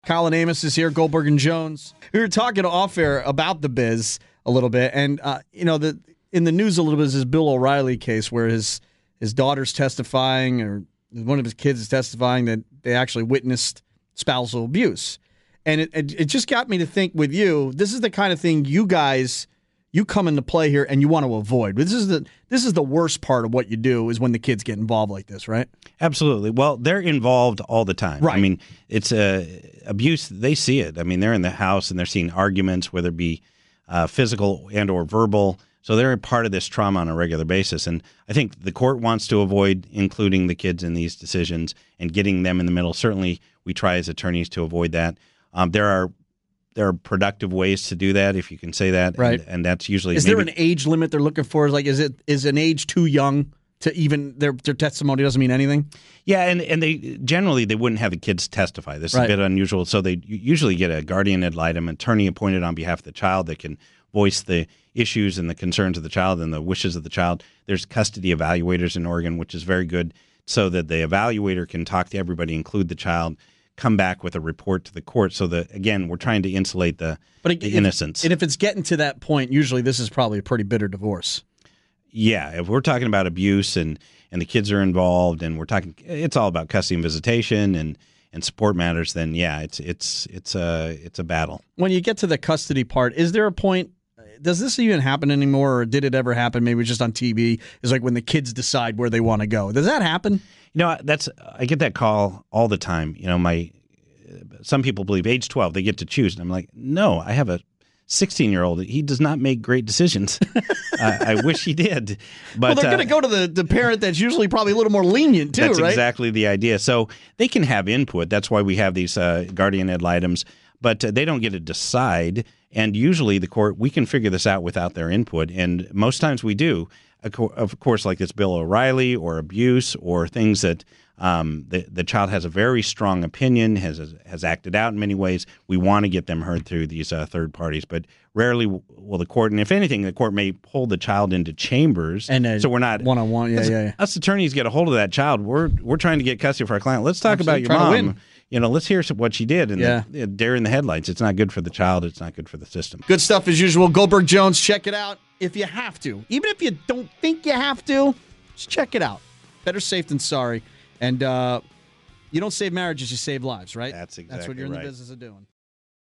Colin Amos is here, Goldberg and Jones. We were talking off air about the biz a little bit, and in the news a little bit is this Bill O'Reilly case where his daughter's testifying, or one of his kids is testifying that they actually witnessed spousal abuse. And it just got me to think with you, this is the kind of thing you come into play here and you want to avoid. This is the worst part of what you do is when the kids get involved like this, right? Absolutely. Well, they're involved all the time. Right. I mean, it's abuse. They see it. I mean, they're in the house and they're seeing arguments, whether it be physical and or verbal. So they're a part of this trauma on a regular basis. And I think the court wants to avoid including the kids in these decisions and getting them in the middle. Certainly, we try as attorneys to avoid that. There are productive ways to do that, if you can say that. Right. And that's usually... Is there an age limit they're looking for? Is an age too young to even... Their testimony doesn't mean anything? Yeah, and they generally they wouldn't have the kids testify. This is a bit unusual. So they usually get a guardian ad litem, attorney appointed on behalf of the child that can voice the issues and the concerns of the child and the wishes of the child. There's custody evaluators in Oregon, which is very good, so that the evaluator can talk to everybody, include the child, come back with a report to the court. So that, again, we're trying to insulate the innocence. And if it's getting to that point, usually this is probably a pretty bitter divorce. Yeah, if we're talking about abuse and the kids are involved, and we're talking, it's all about custody and visitation and support matters. Then yeah, it's a battle. When you get to the custody part, is there a point? Does this even happen anymore, or did it ever happen? Maybe just on TV. Is like when the kids decide where they want to go. Does that happen? I get that call all the time. Some people believe age 12 they get to choose, and I'm like, no, I have a 16-year-old. He does not make great decisions. I wish he did. But they're going to go to the parent that's usually probably a little more lenient too, that's right? That's exactly the idea. So they can have input. That's why we have these guardian ad litems, but they don't get to decide. And usually the court, we can figure this out without their input, and most times we do. Of course, like this Bill O'Reilly or abuse or things that the child has a very strong opinion, has acted out in many ways. We want to get them heard through these third parties, but rarely will the court, and if anything, the court may pull the child into chambers. And so we're not one-on-one. Yeah. Us attorneys get a hold of that child. We're trying to get custody for our client. Let's talk about your mom. Let's hear what she did. And deer in the headlights. It's not good for the child. It's not good for the system. Good stuff as usual. Goldberg Jones, check it out if you have to. Even if you don't think you have to, just check it out. Better safe than sorry. And you don't save marriages, you save lives, right? That's exactly what you're in right. the business of doing.